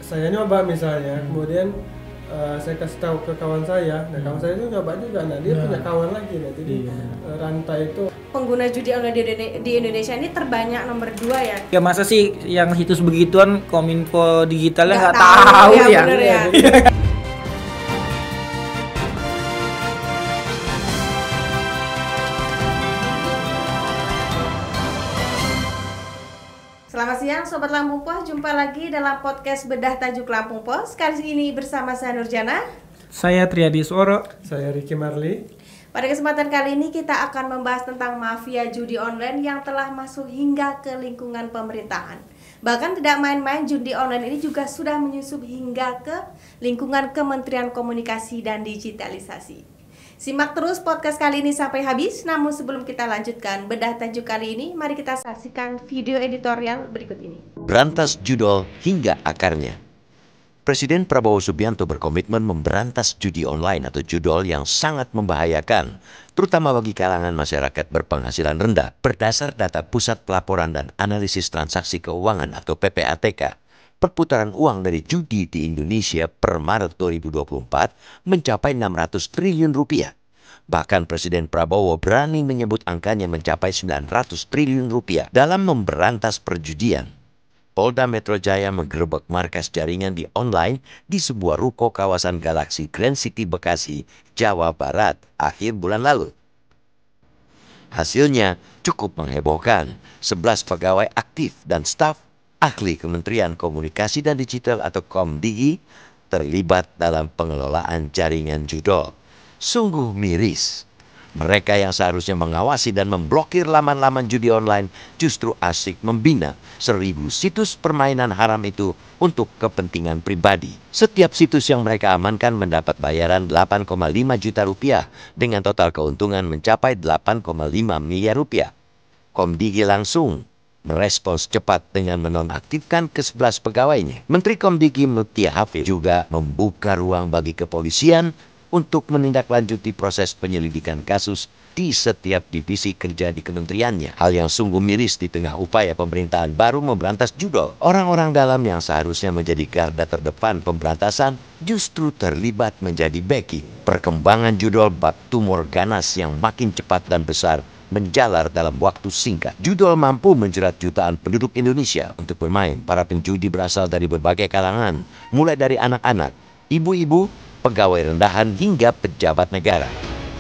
saya nyoba misalnya, kemudian saya kasih tahu ke kawan saya, nah kawan saya itu nyoba juga, nah dia punya kawan lagi, nah jadi rantai itu. Pengguna judi online di Indonesia ini terbanyak nomor 2 ya. Ya masa sih yang situs begituan Kominfo digitalnya nggak tahu tahu ya. Bener ya. Selamat siang Sobat Lampung Pos, jumpa lagi dalam podcast Bedah Tajuk Lampung Pos. Kali ini bersama saya Nurjana. Saya Triadi Suoro. Saya Ricky Marli. Pada kesempatan kali ini kita akan membahas tentang mafia judi online yang telah masuk hingga ke lingkungan pemerintahan. Bahkan tidak main-main, judi online ini juga sudah menyusup hingga ke lingkungan Kementerian Komunikasi dan Digitalisasi. Simak terus podcast kali ini sampai habis. Namun sebelum kita lanjutkan bedah tajuk kali ini, mari kita saksikan video editorial berikut ini. Berantas judol hingga akarnya. Presiden Prabowo Subianto berkomitmen memberantas judi online atau judol yang sangat membahayakan, terutama bagi kalangan masyarakat berpenghasilan rendah. Berdasar data Pusat Pelaporan dan Analisis Transaksi Keuangan atau PPATK, perputaran uang dari judi di Indonesia per Maret 2024 mencapai 600 triliun rupiah. Bahkan Presiden Prabowo berani menyebut angkanya mencapai 900 triliun rupiah dalam memberantas perjudian. Polda Metro Jaya menggerebek markas jaringan di online di sebuah ruko kawasan Galaxy Grand City Bekasi, Jawa Barat, akhir bulan lalu. Hasilnya cukup menghebohkan. 11 pegawai aktif dan staf ahli Kementerian Komunikasi dan Digital atau Komdigi terlibat dalam pengelolaan jaringan judol. Sungguh miris. Mereka yang seharusnya mengawasi dan memblokir laman-laman judi online justru asyik membina 1000 situs permainan haram itu untuk kepentingan pribadi. Setiap situs yang mereka amankan mendapat bayaran 8,5 juta rupiah dengan total keuntungan mencapai 8,5 miliar rupiah. Komdigi langsung merespons cepat dengan menonaktifkan ke-11 pegawainya. Menteri Komdigi Mutia Hafid juga membuka ruang bagi kepolisian untuk menindaklanjuti proses penyelidikan kasus di setiap divisi kerja di kementeriannya. Hal yang sungguh miris di tengah upaya pemerintahan baru memberantas judol. Orang-orang dalam yang seharusnya menjadi garda terdepan pemberantasan justru terlibat menjadi beki. Perkembangan judol bak tumor ganas yang makin cepat dan besar menjalar dalam waktu singkat. Judol mampu menjerat jutaan penduduk Indonesia untuk bermain. Para penjudi berasal dari berbagai kalangan, mulai dari anak-anak, ibu-ibu, pegawai rendahan hingga pejabat negara.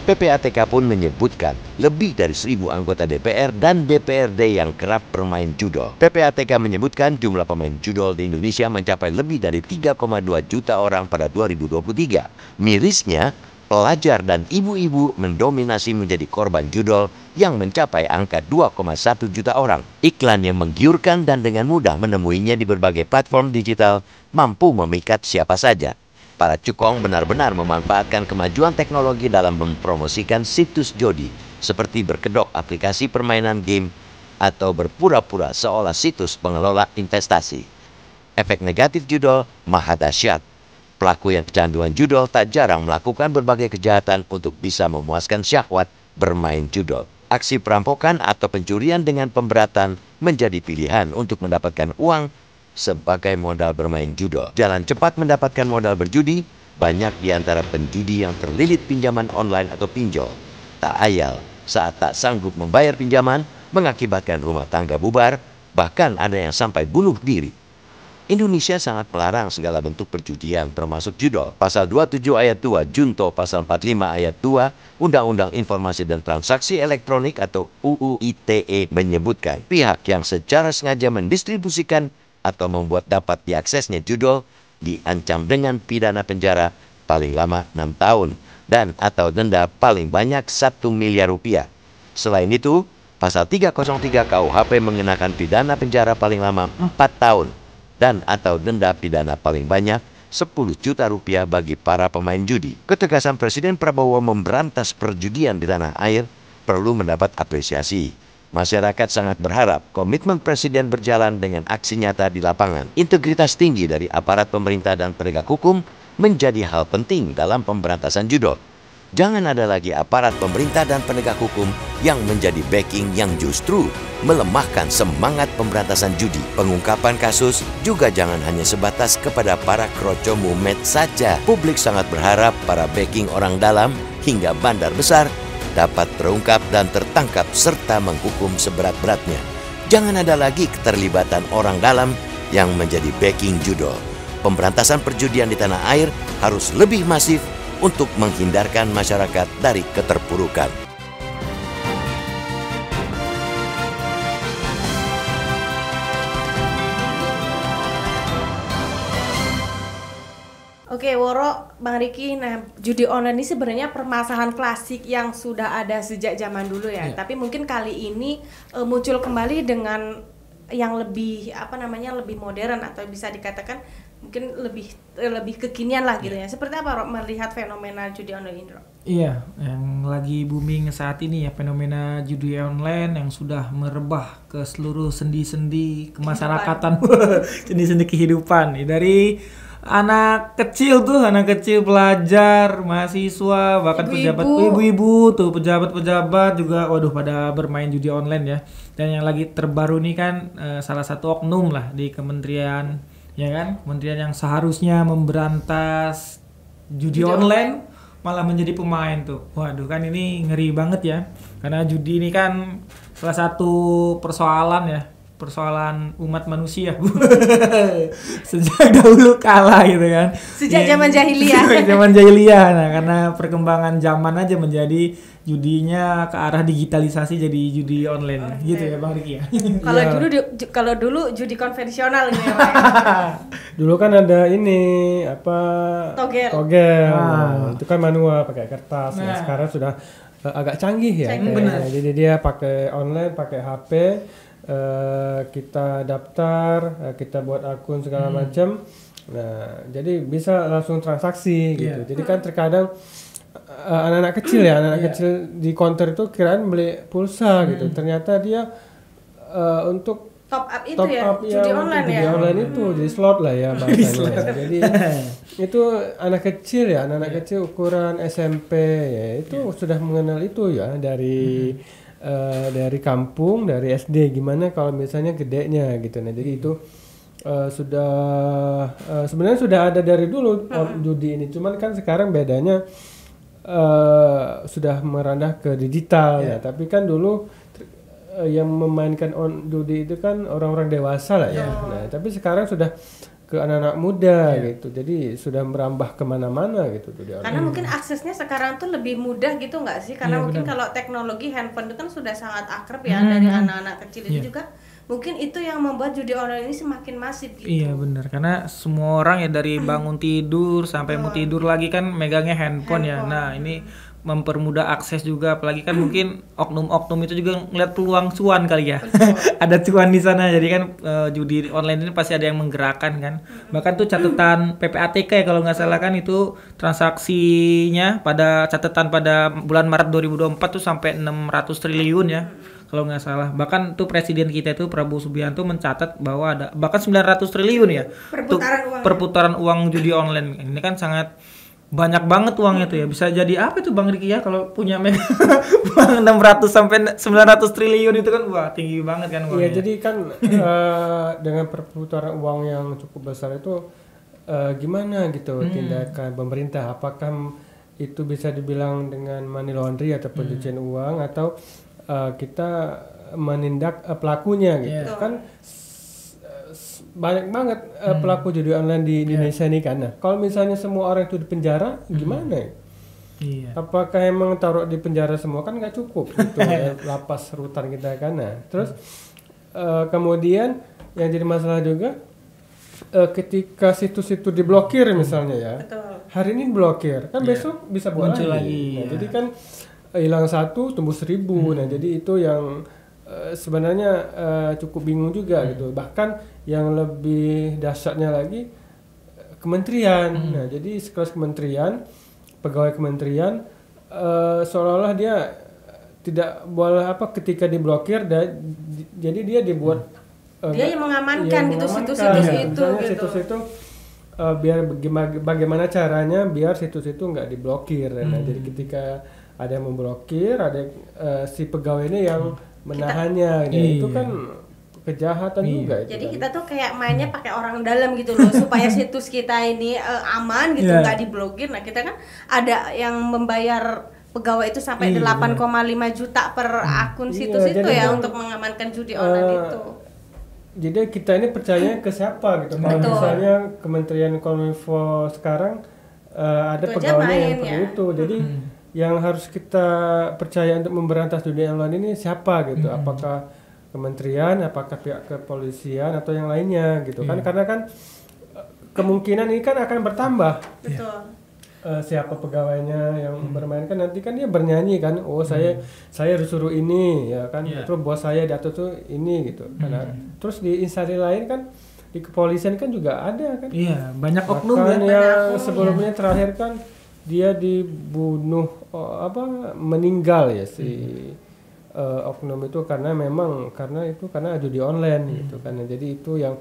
PPATK pun menyebutkan lebih dari 1000 anggota DPR dan DPRD yang kerap bermain judol. PPATK menyebutkan jumlah pemain judol di Indonesia mencapai lebih dari 3,2 juta orang pada 2023. Mirisnya, pelajar dan ibu-ibu mendominasi menjadi korban judol yang mencapai angka 2,1 juta orang. Iklan yang menggiurkan dan dengan mudah menemuinya di berbagai platform digital mampu memikat siapa saja. Para cukong benar-benar memanfaatkan kemajuan teknologi dalam mempromosikan situs judi, seperti berkedok aplikasi permainan game atau berpura-pura seolah situs pengelola investasi. Efek negatif judol maha dahsyat. Pelaku yang kecanduan judol tak jarang melakukan berbagai kejahatan untuk bisa memuaskan syahwat bermain judol. Aksi perampokan atau pencurian dengan pemberatan menjadi pilihan untuk mendapatkan uang sebagai modal bermain judol. Jalan cepat mendapatkan modal berjudi, banyak di antara penjudi yang terlilit pinjaman online atau pinjol. Tak ayal, saat tak sanggup membayar pinjaman, mengakibatkan rumah tangga bubar, bahkan ada yang sampai bunuh diri. Indonesia sangat melarang segala bentuk perjudian termasuk judol. Pasal 27 ayat 2 Junto Pasal 45 ayat 2 Undang-Undang Informasi dan Transaksi Elektronik atau UU ITE menyebutkan pihak yang secara sengaja mendistribusikan atau membuat dapat diaksesnya judol diancam dengan pidana penjara paling lama 6 tahun dan atau denda paling banyak 1 miliar rupiah. Selain itu, pasal 303 KUHP mengenakan pidana penjara paling lama 4 tahun dan atau denda pidana paling banyak 10 juta rupiah bagi para pemain judi. Ketegasan Presiden Prabowo memberantas perjudian di tanah air perlu mendapat apresiasi. Masyarakat sangat berharap komitmen Presiden berjalan dengan aksi nyata di lapangan. Integritas tinggi dari aparat pemerintah dan penegak hukum menjadi hal penting dalam pemberantasan judol. Jangan ada lagi aparat pemerintah dan penegak hukum yang menjadi backing yang justru melemahkan semangat pemberantasan judi. Pengungkapan kasus juga jangan hanya sebatas kepada para kroco mumet saja. Publik sangat berharap para backing orang dalam hingga bandar besar dapat terungkap dan tertangkap serta menghukum seberat-beratnya. Jangan ada lagi keterlibatan orang dalam yang menjadi backing judol. Pemberantasan perjudian di tanah air harus lebih masif untuk menghindarkan masyarakat dari keterpurukan. Oke, Woro, Bang Riki, nah judi online ini sebenarnya permasalahan klasik yang sudah ada sejak zaman dulu ya. Tapi mungkin kali ini muncul kembali dengan yang lebih lebih modern atau bisa dikatakan mungkin lebih kekinian lah gitu ya. Seperti apa Rok melihat fenomena judi online ini, Rok? Iya, yang lagi booming saat ini ya fenomena judi online yang sudah merebah ke seluruh sendi-sendi kemasyarakatan, sendi-sendi kehidupan. Dari anak kecil pelajar, mahasiswa, bahkan pejabat ibu-ibu tuh, pejabat-pejabat juga pada bermain judi online ya. Dan yang lagi terbaru nih kan salah satu oknum lah di kementerian, ya kan, kementerian yang seharusnya memberantas judi online malah menjadi pemain tuh. Waduh, kan ini ngeri banget ya. Karena judi ini kan salah satu persoalan umat manusia sejak dahulu kala gitu kan, sejak zaman jahiliyah. Nah, karena perkembangan zaman aja menjadi judinya ke arah digitalisasi jadi judi online gitu ya Bang Riki ya. Kalau dulu judi konvensional gitu ya. Dulu kan ada togel. Itu kan manual pakai kertas. Nah, sekarang sudah agak canggih ya. Jadi dia pakai online, pakai HP. Kita daftar, kita buat akun segala macam. Nah, jadi bisa langsung transaksi gitu. Jadi kan terkadang anak-anak kecil di counter itu kiraan beli pulsa gitu. Ternyata dia untuk top up judi online itu jadi slot lah ya bahasanya. Jadi itu anak kecil ukuran SMP ya, itu sudah mengenal itu ya dari kampung, dari SD. Gimana kalau misalnya gedenya gitu. Nah, jadi itu sebenarnya sudah ada dari dulu judi ini. Cuman kan sekarang bedanya sudah merambah ke digital ya. Tapi kan dulu yang memainkan judi itu kan orang-orang dewasa lah ya. Nah, tapi sekarang sudah ke anak-anak muda gitu, jadi sudah merambah kemana-mana gitu tuh dia. Karena mungkin aksesnya sekarang tuh lebih mudah gitu nggak sih? Karena mungkin kalau teknologi handphone itu kan sudah sangat akrab ya dari anak-anak kecil itu juga. Mungkin itu yang membuat judi online ini semakin masif gitu. Iya benar, karena semua orang ya dari bangun tidur sampai mau tidur lagi kan megangnya handphone ya. Nah, ini mempermudah akses juga, apalagi kan mungkin oknum-oknum itu juga ngeliat peluang cuan kali ya. Ada cuan di sana, jadi kan judi online ini pasti ada yang menggerakkan kan. Bahkan tuh catatan PPATK ya kalau nggak salah kan, itu transaksinya pada catatan pada bulan Maret 2024 tuh sampai 600 triliun ya kalau nggak salah. Bahkan tuh presiden kita itu Prabowo Subianto mencatat bahwa ada bahkan 900 triliun ya perputaran uang judi online. Ini kan sangat banyak banget uangnya tuh ya. Bisa jadi apa tuh Bang Riki ya kalau punya uang 600 sampai 900 triliun itu kan wah tinggi banget kan uangnya. Iya, jadi kan dengan perputaran uang yang cukup besar itu gimana gitu tindakan pemerintah? Apakah itu bisa dibilang dengan money laundry atau pencucian uang, atau kita menindak pelakunya gitu? Kan banyak banget pelaku judi online di Indonesia ini kan. Nah, kalau misalnya semua orang itu di penjara, gimana ya? Iya. Apakah emang taruh di penjara semua? Kan nggak cukup gitu lapas rutan kita kan. Nah, terus kemudian yang jadi masalah juga ketika situs-situs diblokir misalnya ya. Betul. Hari ini blokir, kan besok bisa buat lagi. Nah, jadi kan hilang 1 tumbuh 1000. Nah, jadi itu yang sebenarnya cukup bingung juga gitu. Bahkan yang lebih dahsyatnya lagi kementerian. Nah, jadi sekelas kementerian, pegawai kementerian seolah-olah dia tidak boleh ketika diblokir, jadi dia dibuat dia yang mengamankan gitu situs-situs itu gitu. Situs itu biar bagaimana caranya biar situs itu nggak diblokir. Nah, jadi ketika ada yang memblokir, ada si pegawai ini yang menahannya, itu kan kejahatan juga. Jadi kita tuh kayak mainnya pakai orang dalam gitu loh, supaya situs kita ini aman gitu, nggak diblokir. Nah, kita kan ada yang membayar pegawai itu sampai 8,5 juta per akun situs itu ya untuk mengamankan judi online itu. Jadi kita ini percaya ke siapa gitu. Kalau misalnya Kementerian Kominfo sekarang ada pegawainya yang perlu itu. Jadi yang harus kita percaya untuk memberantas judi online ini siapa gitu. Apakah kementerian, apakah pihak kepolisian atau yang lainnya gitu kan, karena kan kemungkinan ini kan akan bertambah. Betul. Siapa pegawainya yang bermain kan nanti kan dia bernyanyi kan, saya harus suruh ini ya kan, terus bos saya diatur tuh ini gitu. Karena terus di instansi lain kan di kepolisian kan juga ada kan. Iya, banyak oknum yang sebelumnya terakhir kan dia dibunuh meninggal ya si oknum itu karena judi online gitu kan. Jadi itu yang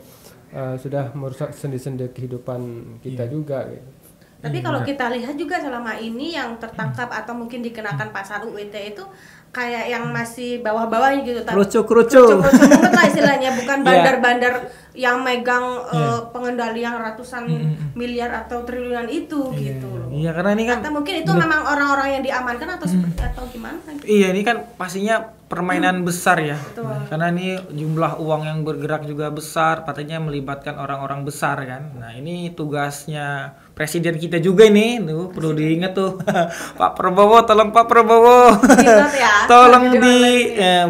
sudah merusak sendi-sendi kehidupan kita juga gitu. Tapi kalau kita lihat juga selama ini yang tertangkap atau mungkin dikenakan pasal UIT itu kayak yang masih bawah-bawahnya gitu, kerucu banget lah istilahnya, bukan bandar-bandar yang megang pengendalian ratusan miliar atau triliunan itu gitu loh. Iya, karena ini kan atau mungkin itu memang orang-orang yang diamankan atau atau gimana gitu. Iya, ini kan pastinya permainan besar ya. Betul. Karena ini jumlah uang yang bergerak juga besar, katanya melibatkan orang-orang besar kan. Nah, ini tugasnya presiden kita juga ini, tuh perlu diingat tuh. Pak Prabowo, tolong Pak Prabowo. Tolong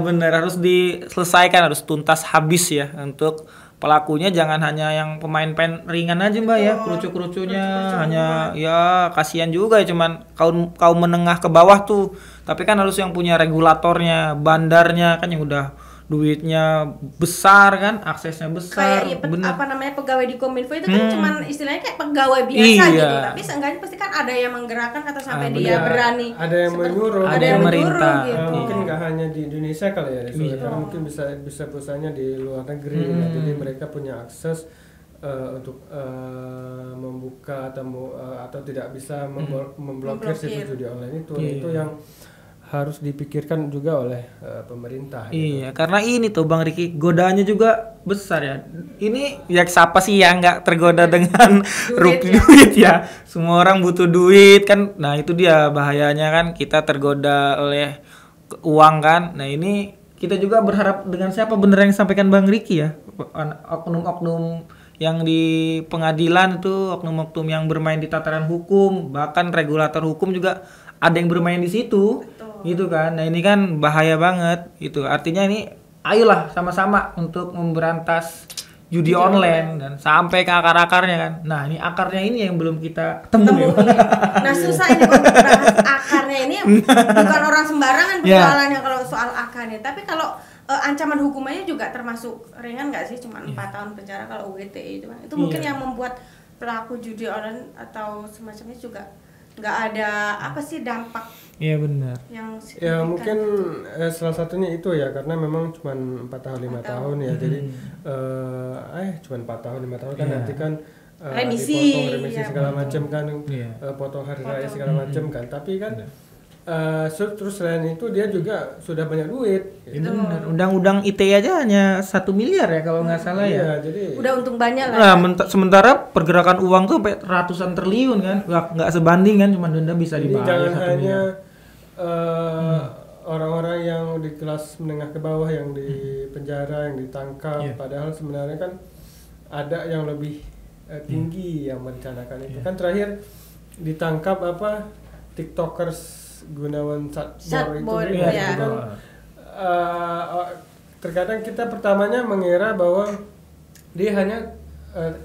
benar harus diselesaikan, harus tuntas habis ya untuk pelakunya, jangan hanya yang pemain ringan aja Mbak ya, kerucu-kerucunya hanya ya kasihan juga ya, cuman kaum menengah ke bawah tuh. Tapi kan harus yang punya regulatornya, bandarnya kan yang udah duitnya besar kan, aksesnya besar. Kayak pegawai di Kominfo itu kan cuman istilahnya kayak pegawai biasa gitu, tapi seenggaknya pasti kan ada yang menggerakkan atau sampai dia berani. Ada yang menyuruh, ada yang merintah gitu. Mungkin nggak hanya di Indonesia kali ya, karena mungkin bisa perusahaannya di luar negeri. Nah, jadi mereka punya akses untuk membuka atau tidak bisa memblokir situs judi online itu yang harus dipikirkan juga oleh pemerintah. Iya, gitu. Karena ini tuh Bang Riki, godaannya juga besar ya. Ini ya siapa sih yang nggak tergoda dengan duit ya? Semua orang butuh duit kan. Nah itu dia bahayanya kan, kita tergoda oleh uang kan. Nah ini kita juga berharap dengan siapa bener yang sampaikan Bang Riki ya, oknum-oknum yang di pengadilan itu, oknum-oknum yang bermain di tataran hukum, bahkan regulator hukum juga ada yang bermain di situ. Gitu kan. Nah ini kan bahaya banget gitu. Artinya ini ayolah sama-sama untuk memberantas judi online dan sampai ke akar-akarnya kan. Nah ini akarnya ini yang belum kita temu. Nah susah ini untuk bahas akarnya ini, bukan orang sembarangan persoalannya kalau soal akarnya. Tapi kalau ancaman hukumannya juga termasuk ringan nggak sih? Cuma 4 tahun penjara kalau UIT itu kan. Itu mungkin yang membuat pelaku judi online atau semacamnya juga nggak ada dampak. Iya benar. Ya mungkin salah satunya itu ya, karena memang cuma 4 tahun 5 tahun ya. Jadi cuma 4 tahun 5 tahun kan nanti kan remisi segala macam kan, potong hari raya segala macam kan. Tapi kan terus selain itu dia juga sudah banyak duit. Gitu. Undang-undang ITE aja hanya 1 miliar ya kalau nggak salah ya. Jadi udah untung banyak lah. Nah, sementara pergerakan uang tuh sampai ratusan triliun kan, nggak sebanding kan, cuma denda bisa dibayar. Jangan hanya orang-orang yang di kelas menengah ke bawah yang di penjara, yang ditangkap, padahal sebenarnya kan ada yang lebih tinggi yang merencanakan itu. Kan terakhir ditangkap tiktokers Gunawan Satbor itu kan, terkadang kita pertamanya mengira bahwa dia hanya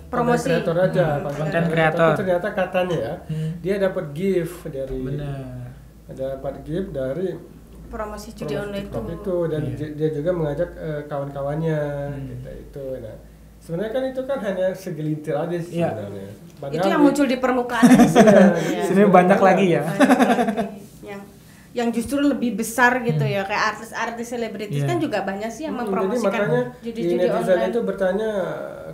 promosi kreator aja, konten kreator. Tapi ternyata katanya dia dapat gift dari promosi judi online itu dan dia juga mengajak kawan-kawannya gitu. Nah, sebenarnya kan itu kan hanya segelintir aja sebenarnya. Itu yang muncul di permukaan. Sebenarnya banyak lagi ya. Yang justru lebih besar gitu ya, kayak artis-artis selebritis kan juga banyak sih yang mempromosikan judi-judi online. Netizen itu bertanya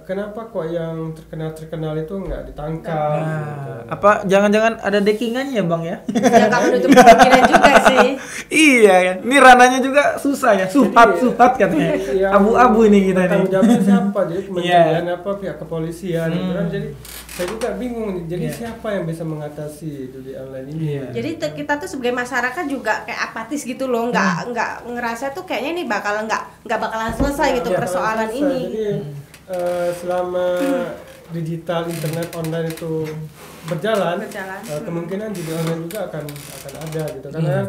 kenapa kok yang terkenal itu nggak ditangkap? Gitu. Apa jangan-jangan ada dekingannya Bang ya? Ya nggak menutup kemungkinan juga sih. Iya ya, ini ranahnya juga susah ya, suhat katanya. Abu-abu ini kita nih. Tanggung jawabnya siapa? Jadi kementerian apa pihak kepolisian gitu kan. Jadi saya juga bingung nih. Jadi siapa yang bisa mengatasi judi online ini? Jadi kita tuh sebagai masyarakat juga kayak apatis gitu loh, nggak ngerasa tuh kayaknya ini bakalan bakalan selesai gitu persoalan ini. Jadi selama digital internet online itu berjalan. Kemungkinan judi online juga akan ada gitu karena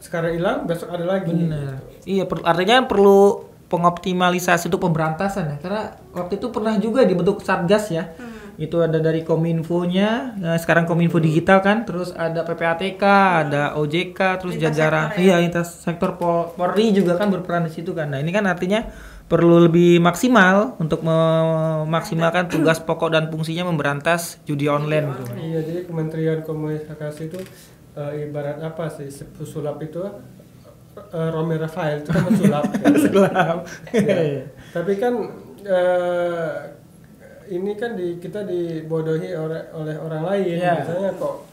sekarang hilang besok ada lagi. Benar. Gitu. Iya, artinya perlu pengoptimalisasi untuk pemberantasan ya. Karena waktu itu pernah juga dibentuk Satgas ya. Itu ada dari Kominfo-nya, sekarang Kominfo Digital kan, terus ada PPATK, ada OJK, terus jajaran lintas sektor Polri juga kan berperan di situ kan. Nah, ini kan artinya perlu lebih maksimal untuk memaksimalkan tugas pokok dan fungsinya memberantas judi online gitu. Iya, jadi Kementerian Komunikasi itu ibarat apa sih? Pesulap itu Romi Rafael itu kan pesulap. Ya. Tapi kan ini kan kita dibodohi oleh orang lain. Misalnya kok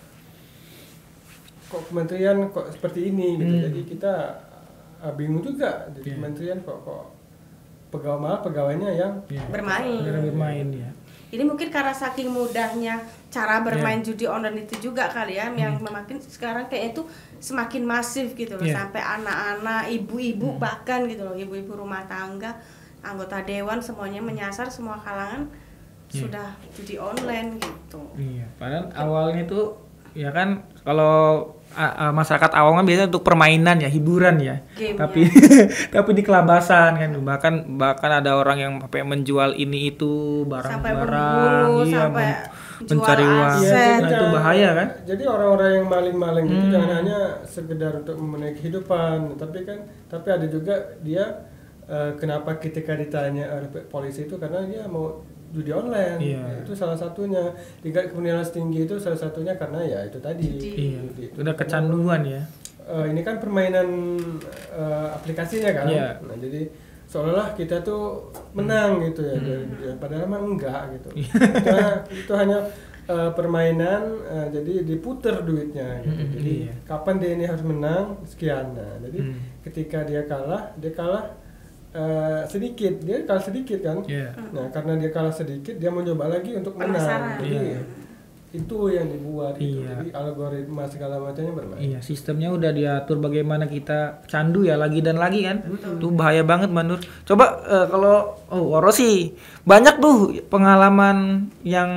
kementerian kok seperti ini gitu. Jadi kita bingung juga di kementerian kok pegawainya yang bermain ya. Ini mungkin karena saking mudahnya cara bermain judi online itu juga kali ya, yang makin sekarang kayak itu semakin masif gitu loh, sampai anak-anak, ibu-ibu bahkan gitu loh, ibu-ibu rumah tangga, anggota dewan semuanya menyasar semua kalangan sudah judi online gitu. Iya, padahal awalnya itu ya kan kalau masyarakat awam kan biasanya untuk permainan ya, hiburan ya. Tapi tapi di kelabasan kan, bahkan ada orang yang sampai menjual ini itu barang-barang, sampai mencari uang. Nah, itu bahaya kan? Jadi orang-orang yang maling-maling itu jangan hanya sekedar untuk memenuhi kehidupan, tapi ada juga dia kenapa ketika ditanya oleh polisi itu karena dia mau judi online. Itu salah satunya. Tingkat kriminalitas tinggi itu salah satunya karena ya itu tadi. Udah kecanduan ya. Ini kan permainan aplikasinya kan. Nah, jadi seolah-olah kita tuh menang gitu ya. Padahal mah enggak gitu. Itu hanya permainan, jadi diputer duitnya gitu. Jadi kapan dia ini harus menang sekian. Nah, jadi ketika dia kalah sedikit, dia kalah sedikit kan. Nah, karena dia kalah sedikit, dia mencoba lagi untuk menang. Jadi itu yang dibuat gitu. Jadi algoritma segala macamnya bermain. Sistemnya udah diatur bagaimana kita candu ya, lagi dan lagi kan. Itu bahaya banget Manur. Coba kalau Waro sih banyak tuh pengalaman yang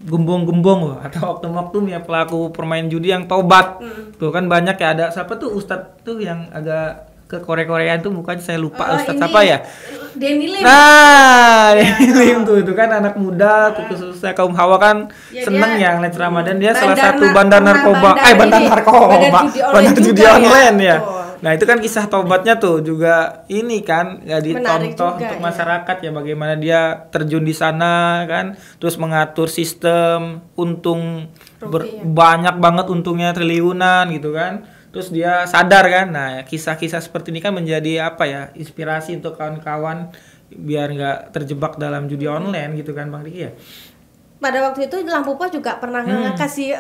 gembong-gembong atau oknum-oknum ya pelaku permain judi yang tobat. Tuh kan banyak ya, ada siapa tuh Ustadz tuh yang agak ke Korea-Koreaan tuh mukanya saya lupa Ustadz apa ya? Denny Lim. Nah, Denny Lim tuh itu kan anak muda, khususnya kaum Hawa kan seneng ya ngeliat Ramadan, dia salah satu bandar narkoba, bandar judi online ya. Nah, itu kan kisah tobatnya tuh juga ini kan ya dicontoh untuk masyarakat ya, bagaimana dia terjun di sana kan, terus mengatur sistem untung banyak banget untungnya triliunan gitu kan. Terus dia sadar kan. Nah, kisah-kisah seperti ini kan menjadi apa ya, inspirasi untuk kawan-kawan biar nggak terjebak dalam judi online gitu kan Bang Diki ya. Pada waktu itu Lampu Pos juga pernah ngasih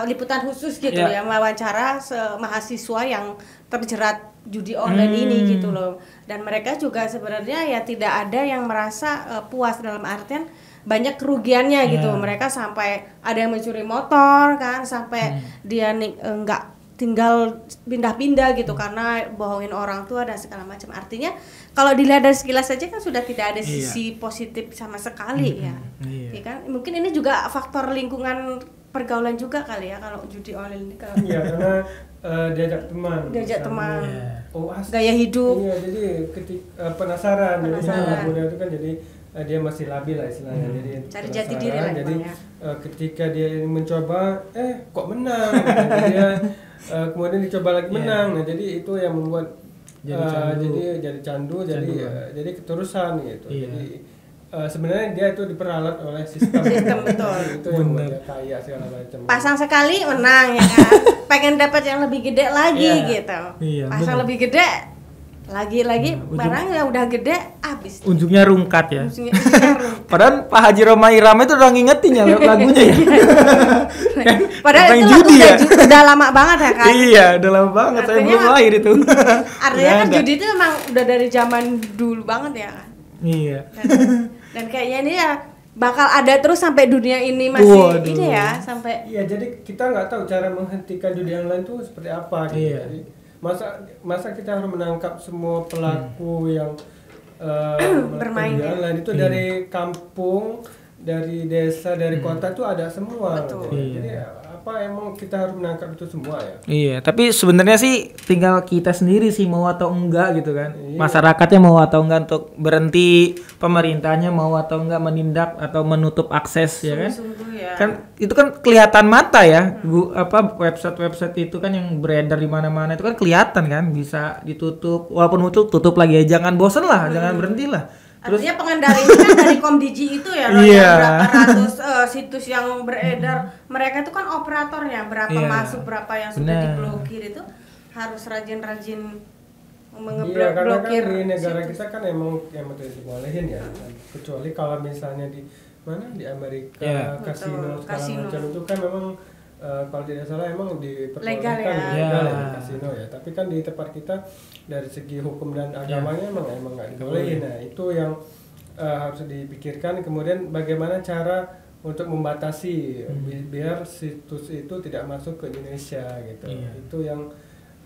liputan khusus gitu ya, wawancara mahasiswa yang terjerat judi online ini gitu loh. Dan mereka juga sebenarnya ya tidak ada yang merasa puas, dalam artian banyak kerugiannya gitu. Mereka sampai ada yang mencuri motor kan, sampai dia nggak tinggal pindah-pindah gitu karena bohongin orang tua dan segala macam. Artinya kalau dilihat dari sekilas saja kan sudah tidak ada sisi positif sama sekali ya. Kan mungkin ini juga faktor lingkungan pergaulan juga kali ya kalau judi online ini. Iya, karena diajak teman, gaya hidup. Iya, jadi penasaran. Jadi anak muda itu kan jadi dia masih labil lah istilahnya. Jadi cari jati diri lah. Jadi ketika dia mencoba kok menang, dia kemudian dicoba lagi menang. Nah, jadi itu yang membuat jadi candu, jadi keterusan gitu. Jadi sebenarnya dia itu diperalat oleh sistem betul. Itu yang membuat dia kaya segala macam. Pasang sekali menang ya kan. Pengen dapat yang lebih gede lagi gitu. Pasang lebih gede Lagi-lagi barang yang udah gede habis. Ujungnya rungkat ya. Ujungnya rungkat. Padahal Pak Haji Roma Irama itu udah ngingetin ya lagunya ya. Padahal itu lagu udah lama banget ya kan. Iya, udah lama banget. Saya belum lahir itu. Artinya kan judi itu memang udah dari zaman dulu banget ya kan. Iya. Dan kayaknya ini ya bakal ada terus sampai dunia ini masih ini ya sampai. Iya, jadi kita nggak tahu cara menghentikan judi online itu seperti apa gitu. Iya. Jadi, masa kita harus menangkap semua pelaku yang bermain judi online itu dari kampung, dari desa, dari kota itu ada semua. Betul. Gitu. Jadi apa emang kita harus menangkap itu semua ya? Iya, tapi sebenarnya sih tinggal kita sendiri sih mau atau enggak gitu kan. Iya. Masyarakatnya mau atau enggak untuk berhenti, pemerintahnya mau atau enggak menindak atau menutup akses ya kan. Sungguh ya. Kan itu kan kelihatan mata ya. Website itu kan yang beredar di mana-mana itu kan kelihatan kan bisa ditutup. Walaupun tutup lagi ya, jangan bosen lah, jangan berhenti lah. Terus artinya pengendalinya kan dari Komdigi itu ya, Iya. berapa ratus situs yang beredar. Mereka itu kan operatornya, berapa Iya. masuk, berapa yang sudah Benar. diblokir itu harus rajin-rajin Iya, karena kan mengeblokir di negara situs. kita kan emang tidak dibolehin ya. Kecuali kalau misalnya di mana di Amerika, Iya. kasino Betul, segala kasino. macam itu kan memang kalau tidak salah emang diperbolehkan Legal ya. legal Iya. di kasino ya. Tapi kan di tempat kita dari segi hukum dan agamanya emang nggak dibolehin. Nah itu yang harus dipikirkan. Kemudian bagaimana cara untuk membatasi biar situs itu tidak masuk ke Indonesia gitu. Iya. Itu yang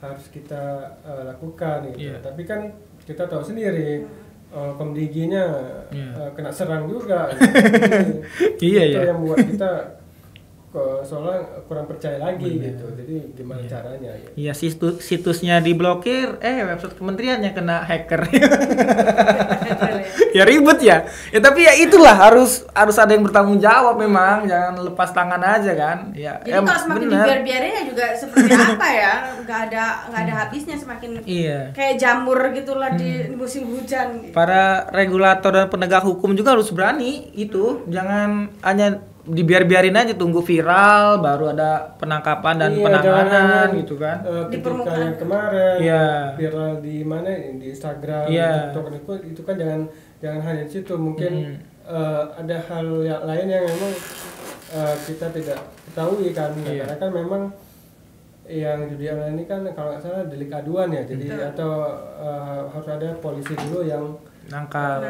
harus kita lakukan gitu. Iya. Tapi kan kita tahu sendiri Komdiginya Iya. kena serang juga. Jadi, Iya, itu iya. yang membuat kita soalnya kurang percaya lagi gitu. Jadi gimana caranya? Gitu. Iya, situsnya diblokir, website kementeriannya kena hacker. Ya ribet ya. Ya tapi ya itulah harus ada yang bertanggung jawab memang, jangan lepas tangan aja kan. Ya. Jadi kalau semakin dibiarin ya juga seperti apa ya, nggak ada habisnya, semakin Iya. kayak jamur gitulah di musim hujan. Gitu. Para regulator dan penegak hukum juga harus berani itu, jangan hanya dibiarin aja tunggu viral baru ada penangkapan dan penanganan gitu kan. Ketika Di permukaan. yang kemarin Iya. viral di mana di Instagram, Iya. TikTok itu kan jangan hanya di situ, mungkin ada hal yang lain yang memang kita tidak ketahui kan. Iya. Karena kan memang yang judi online ini kan kalau nggak salah delik aduan ya, jadi atau harus ada polisi dulu yang menangkap.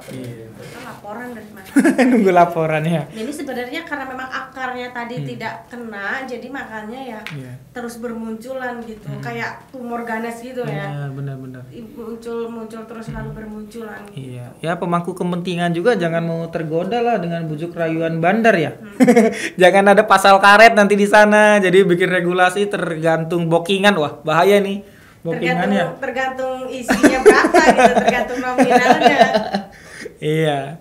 Iya. Itu laporan dari mana? Nunggu laporan ya. Jadi sebenarnya karena memang akarnya tadi tidak kena, jadi makanya ya Iya. terus bermunculan gitu, kayak tumor ganas gitu ya. Ya, benar-benar. Muncul terus lalu bermunculan. Iya, ya pemangku kepentingan juga jangan mau tergoda lah dengan bujuk rayuan bandar ya. Jangan ada pasal karet nanti di sana, jadi bikin regulasi tergantung bookingan, wah bahaya nih bookingannya. Tergantung isinya berapa gitu, tergantung nominalnya. Iya,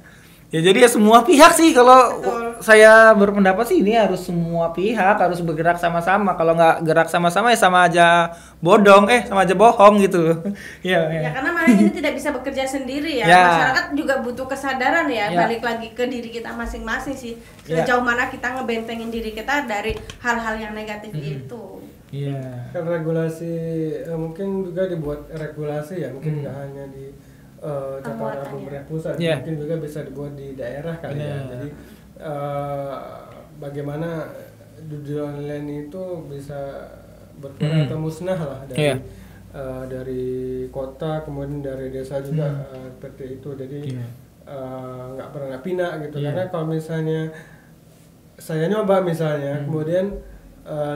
ya jadi ya semua pihak sih kalau Betul. saya berpendapat sih ini harus semua pihak harus bergerak sama-sama. Kalau nggak gerak sama-sama ya sama aja bodong, sama aja bohong gitu. Iya. Ya karena malah ini tidak bisa bekerja sendiri ya. Ya. Masyarakat juga butuh kesadaran ya. Ya. Balik lagi ke diri kita masing-masing sih. Ya. Sejauh mana kita ngebentengin diri kita dari hal-hal yang negatif itu. Iya. Kan regulasi mungkin juga dibuat regulasi ya, mungkin nggak hanya di tataran pemerintah pusat, Yeah. mungkin juga bisa dibuat di daerah kali ya. Benar. Jadi bagaimana judi online itu bisa berkurang atau musnah lah dari Yeah. Dari kota, kemudian dari desa juga seperti itu. Jadi Yeah. nggak pernah pinak gitu. Yeah. Karena kalau misalnya saya nyoba misalnya, kemudian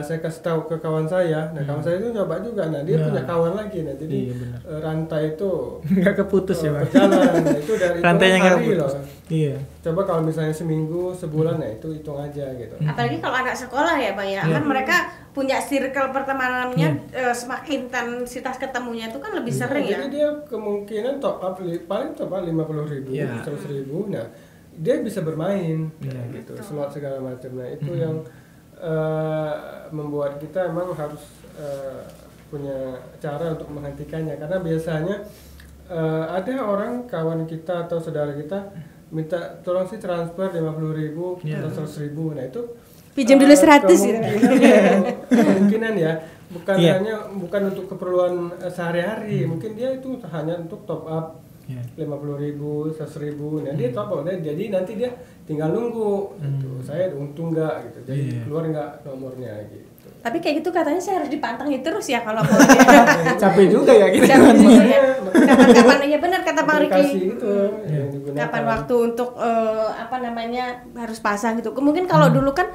saya kasih tahu ke kawan saya, nah kawan saya itu nyoba juga, nah dia punya kawan lagi, nah jadi Iya, benar. rantai itu Nggak keputus ya, Bang. berjalan, nah, itu dari Rantainya hitungan nggak hari loh. keputus. Iya. Coba kalau misalnya seminggu, sebulan, nah itu hitung aja gitu. Apalagi kalau anak sekolah ya Bang ya. Yeah. Kan mereka punya circle pertemanannya semakin intensitas ketemunya itu kan lebih sering ya. Jadi dia kemungkinan top up paling top up 50.000, Iya. 100.000, nah dia bisa bermain, Iya. nah, gitu, slot segala macam. Nah itu yang membuat kita emang harus punya cara untuk menghentikannya, karena biasanya ada orang kawan kita atau saudara kita minta tolong sih transfer 50.000 atau 100.000, nah itu Pinjam dulu 100 gitu. kemungkinan ya bukan untuk keperluan sehari-hari. Mungkin dia itu hanya untuk top up 50.000, 100.000. Nah dia top up, jadi nanti dia tinggal nunggu. Gitu. Saya untung nggak gitu, jadi keluar nggak nomornya gitu. Tapi kayak gitu katanya saya harus dipantengin terus ya kalau mau. Capek juga ya gitu. Capek juga ya. Kapan ya benar kata Bang Riki. Gitu, kapan waktu untuk harus pasang gitu. Mungkin kalau dulu kan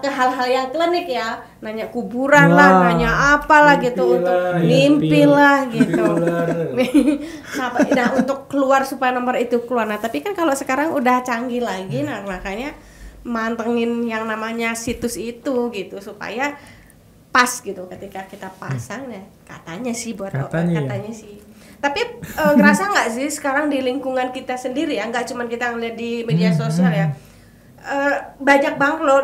hal-hal yang klinik ya, nanya kuburan lah, nanya apalah gitu untuk mimpi lah gitu. Nah untuk keluar supaya nomor itu keluar. Nah tapi kan kalau sekarang udah canggih lagi, nah makanya mantengin yang namanya situs itu gitu supaya pas gitu ketika kita pasang ya katanya sih sih. Tapi ngerasa nggak sih sekarang di lingkungan kita sendiri ya, nggak cuma kita ngeliat di media sosial ya, banyak banget loh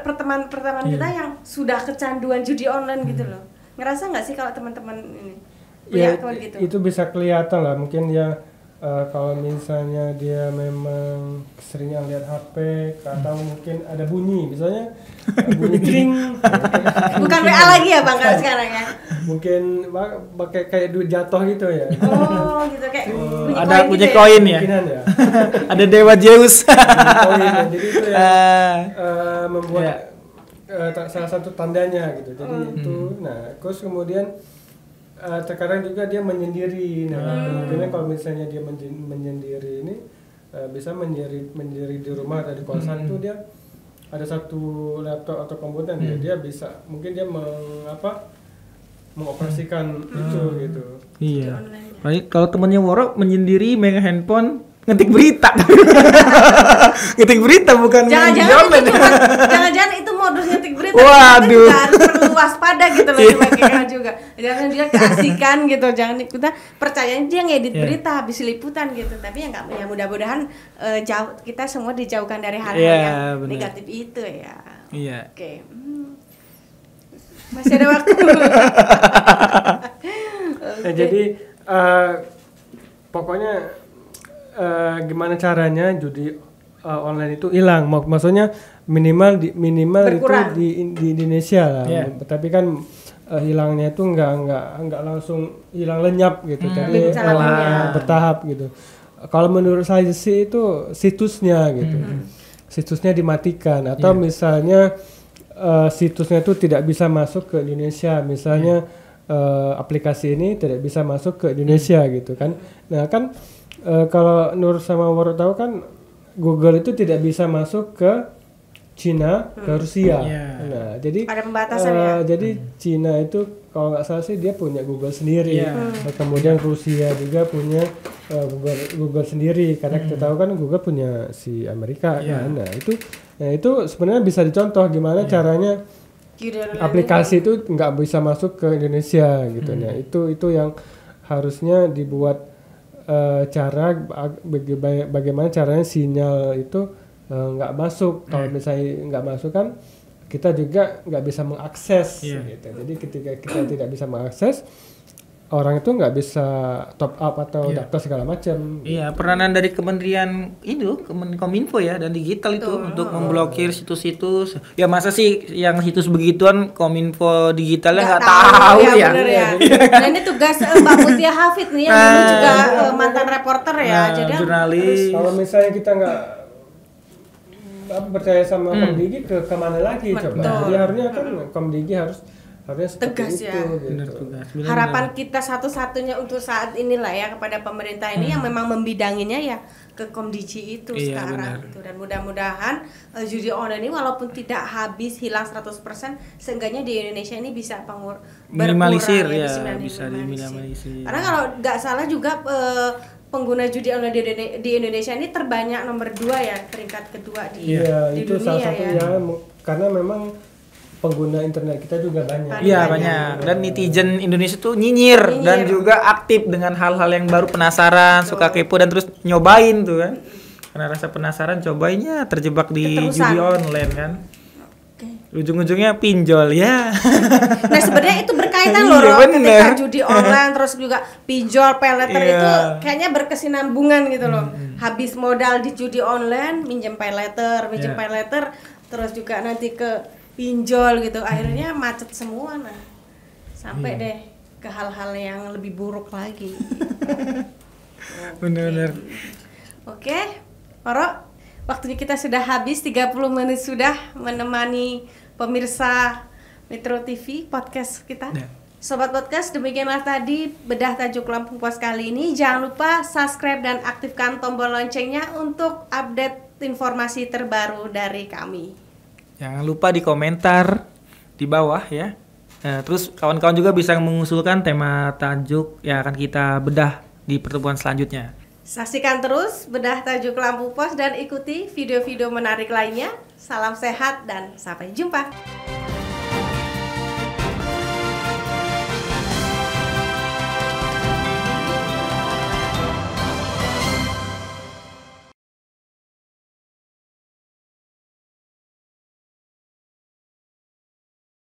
pertemanan kita yang sudah kecanduan judi online gitu loh. Ngerasa nggak sih kalau teman-teman ini punya gitu? Itu bisa kelihatan lah, mungkin ya kalau misalnya dia memang sering lihat HP atau mungkin ada bunyi, misalnya bunyi kering. Bukan WA lagi ya Bang kalau sekarang ya? Mungkin pakai kayak duit jatuh gitu ya. Oh gitu kayak ada bunyi koin ya? Ya. Ada Dewa Zeus. Koin ya. Jadi itu membuat salah satu tandanya gitu. Jadi itu, nah terus kemudian terkadang juga dia menyendiri. Nah, kemungkinan kalau misalnya dia menyendiri ini bisa menyendiri di rumah atau di kosan itu dia ada satu laptop atau komputer dia bisa mungkin dia mengoperasikan itu gitu. Iya. Kalau temannya Woro menyendiri megang handphone ngetik berita. Ngetik berita bukan jangan-jangan itu modus ngetik berita. Waduh. Kita harus perlu waspada gitu loh sebagai juga. Jangan dia keasikan gitu, jangan kita percayanya dia ngedit berita habis liputan gitu. Tapi ya enggak, ya mudah-mudahan kita semua dijauhkan dari hal-hal yang negatif itu ya. Iya. Oke. Masih ada waktu. Jadi pokoknya gimana caranya judi online itu hilang, maksudnya minimal berkurang. Itu di Indonesia lah. Tapi kan hilangnya itu nggak langsung hilang lenyap gitu, tapi bertahap gitu. Kalau menurut saya sih itu situsnya gitu, situsnya dimatikan atau misalnya situsnya itu tidak bisa masuk ke Indonesia, misalnya aplikasi ini tidak bisa masuk ke Indonesia gitu kan. Nah kan kalau Nur sama Waro tahu kan Google itu tidak bisa masuk ke Cina, ke Rusia. Nah, jadi ada pembatasan ya. Jadi Cina itu kalau nggak salah sih dia punya Google sendiri. Kemudian Rusia juga punya Google sendiri. Karena kita tahu kan Google punya si Amerika. Nah itu sebenarnya bisa dicontoh gimana caranya aplikasi itu nggak bisa masuk ke Indonesia gitu. Nah itu yang harusnya dibuat cara bagaimana caranya sinyal itu nggak masuk. Kalau misalnya nggak masuk kan kita juga nggak bisa mengakses gitu. Jadi ketika kita tidak bisa mengakses, orang itu nggak bisa top up atau daftar segala macam. Iya, peranan dari Kementerian itu Kominfo ya dan digital itu untuk memblokir situs-situs. Ya masa sih yang situs begituan Kominfo digitalnya nggak tahu ya. Bener ya. Nah ini tugas Mbak Mutia Hafid nih yang dulu juga mantan reporter ya. Jadi jurnalis. Kalau misalnya kita nggak percaya sama Komdigi kemana lagi coba? Jadi harusnya kan Komdigi harusnya tegas ya. Gitu. Harapan kita satu-satunya untuk saat inilah ya kepada pemerintah ini yang memang membidanginya ya ke Komdigi itu sekarang gitu. Dan mudah-mudahan judi online ini walaupun tidak habis hilang 100%, seenggaknya di Indonesia ini bisa minimalisir bisa diminimalisir. Karena kalau nggak salah juga pengguna judi online di Indonesia ini terbanyak nomor 2 ya, peringkat kedua di itu dunia salah satu ya. Karena memang pengguna internet kita juga banyak. Iya banyak. Dan netizen Indonesia tuh nyinyir dan juga aktif dengan hal-hal yang baru, penasaran, suka kepo dan terus nyobain tuh kan. Karena rasa penasaran cobainnya terjebak di judi online kan. Ujung-ujungnya pinjol ya. Nah sebenarnya itu berkaitan loh ketika judi online terus juga pinjol, pay letter itu kayaknya berkesinambungan gitu loh. Habis modal di judi online, minjem pay letter, terus juga nanti ke pinjol gitu, akhirnya macet semua. Nah, sampai deh ke hal-hal yang lebih buruk lagi. Bener-bener. Oke, Poro, waktunya kita sudah habis, 30 menit sudah menemani pemirsa Metro TV podcast kita. Sobat podcast, demikianlah tadi bedah tajuk Lampung Pos kali ini. Jangan lupa subscribe dan aktifkan tombol loncengnya untuk update informasi terbaru dari kami. Jangan lupa di komentar di bawah ya. Terus kawan-kawan juga bisa mengusulkan tema tajuk yang akan kita bedah di pertemuan selanjutnya. Saksikan terus bedah tajuk Lampung Pos dan ikuti video-video menarik lainnya. Salam sehat dan sampai jumpa.